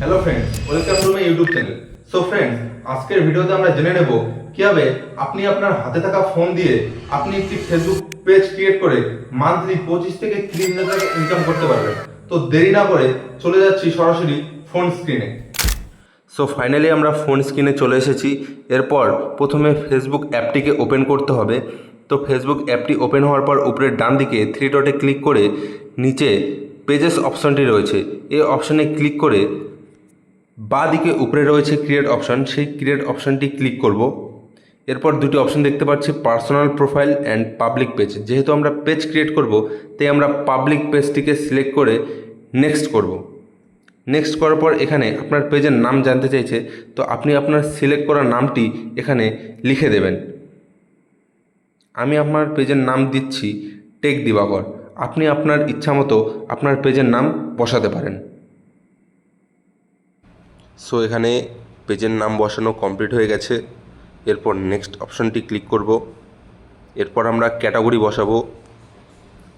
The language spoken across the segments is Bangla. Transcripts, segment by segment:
Hello friends, welcome to my YouTube channel. So friends, আজকের ভিডিওতে আমরা জেনে নেব কিভাবে আপনি আপনার হাতে থাকা ফোন দিয়ে আপনি একটি ফেসবুক পেজ ক্রিয়েট করে মান্থলি 25 থেকে 30,000 টাকা ইনকাম করতে পারবেন। তো দেরি না করে চলে যাচ্ছি সরাসরি ফোন স্ক্রিনে। সো ফাইনালি আমরা ফোন স্ক্রিনে চলে এসেছি। এরপর প্রথমে ফেসবুক অ্যাপটিকে ওপেন করতে হবে। তো ফেসবুক অ্যাপটি ওপেন হওয়ার পর উপরের ডান দিকে 3 ডটে ক্লিক করে নিচে পেজেস অপশনটি রয়েছে, এই অপশানে ক্লিক করে বাঁ দিকে উপরে রয়েছে ক্রিয়েট অপশান, সেই ক্রিয়েট অপশানটি ক্লিক করব। এরপর দুটি অপশান দেখতে পাচ্ছি, personal profile and public page. যেহেতু আমরা পেজ ক্রিয়েট করব, তাই আমরা পাবলিক পেজটিকে সিলেক্ট করে নেক্সট করব। নেক্সট করার পর এখানে আপনার পেজের নাম জানতে চাইছে, তো আপনি আপনার সিলেক্ট করা নামটি এখানে লিখে দেবেন। আমি আপনার পেজের নাম দিচ্ছি টেক দিবাকর। আপনি আপনার ইচ্ছা মতো আপনার পেজের নাম বসাতে পারেন। সো এখানে পেজের নাম বসানো কমপ্লিট হয়ে গেছে। এরপর নেক্সট অপশানটি ক্লিক করব। এরপর আমরা ক্যাটাগরি বসাবো।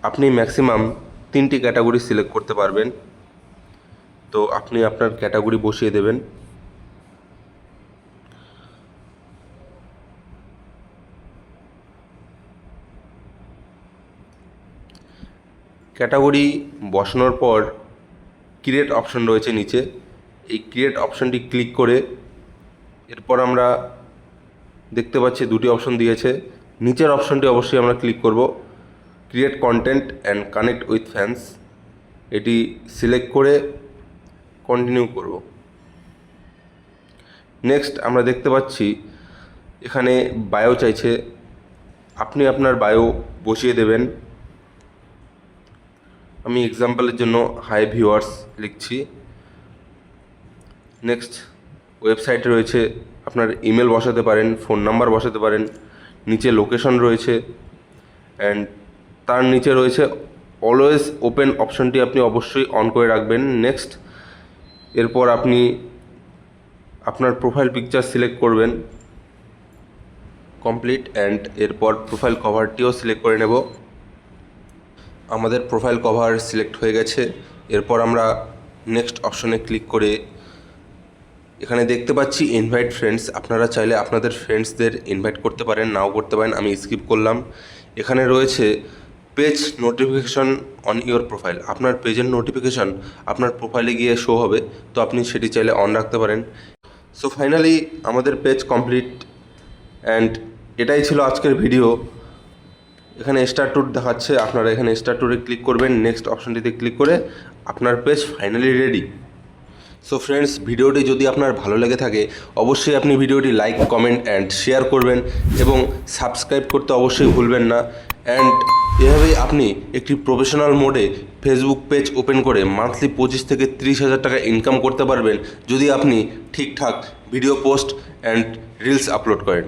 আপনি ম্যাক্সিমাম 3টি ক্যাটাগরি সিলেক্ট করতে পারবেন, তো আপনি আপনার ক্যাটাগরি বসিয়ে দেবেন। ক্যাটাগরি বসানোর পর ক্রিয়েট অপশন রয়েছে নিচে, এই ক্রিয়েট অপশানটি ক্লিক করে এরপর আমরা দেখতে পাচ্ছি দুটি অপশন দিয়েছে। নিচের অপশনটি অবশ্যই আমরা ক্লিক করব, create content and connect with fans. এটি সিলেক্ট করে কন্টিনিউ করব। নেক্সট আমরা দেখতে পাচ্ছি এখানে বায়ো চাইছে, আপনি আপনার বায়ো বসিয়ে দেবেন। আমি এক্সাম্পলের জন্য হাই ভিউয়ার্স লিখছি। নেক্সট ওয়েবসাইটে রয়েছে, আপনার ইমেল বসাতে পারেন, ফোন নাম্বার বসাতে পারেন। নিচে লোকেশন রয়েছে অ্যান্ড তার নিচে রয়েছে অলওয়েজ ওপেন অপশনটি আপনি অবশ্যই অন করে রাখবেন। নেক্সট এরপর আপনি আপনার প্রোফাইল পিকচার সিলেক্ট করবেন, কমপ্লিট। অ্যান্ড এরপর প্রোফাইল কভারটিও সিলেক্ট করে নেব। আমাদের প্রোফাইল কভার সিলেক্ট হয়ে গেছে। এরপর আমরা নেক্সট অপশনে ক্লিক করে এখানে দেখতে পাচ্ছি ইনভাইট ফ্রেন্ডস। আপনারা চাইলে আপনাদের ফ্রেন্ডসদের ইনভাইট করতে পারেন, নাও করতে পারেন, আমি স্কিপ করলাম। এখানে রয়েছে page notification on your profile. আপনার পেজের নোটিফিকেশন আপনার প্রোফাইলে গিয়ে শো হবে, তো আপনি সেটি চাইলে অন রাখতে পারেন। সো ফাইনালি আমাদের পেজ কমপ্লিট অ্যান্ড এটাই ছিল আজকের ভিডিও। এখানে স্টার ট্যুর দেখাচ্ছে, আপনারা এখানে স্টার ট্যুরে ক্লিক করবেন। নেক্সট অপশানটিতে ক্লিক করে আপনার page finally ready. So friends, ভিডিওটি যদি আপনার ভালো লেগে থাকে অবশ্যই আপনি ভিডিওটি লাইক, কমেন্ট অ্যান্ড শেয়ার করবেন এবং সাবস্ক্রাইব করতে অবশ্যই ভুলবেন না। অ্যান্ড এভাবেই আপনি একটি প্রফেশনাল মোডে ফেসবুক পেজ ওপেন করে মান্থলি 25 থেকে 30,000 টাকা ইনকাম করতে পারবেন, যদি আপনি ঠিকঠাক video post and reels upload করেন।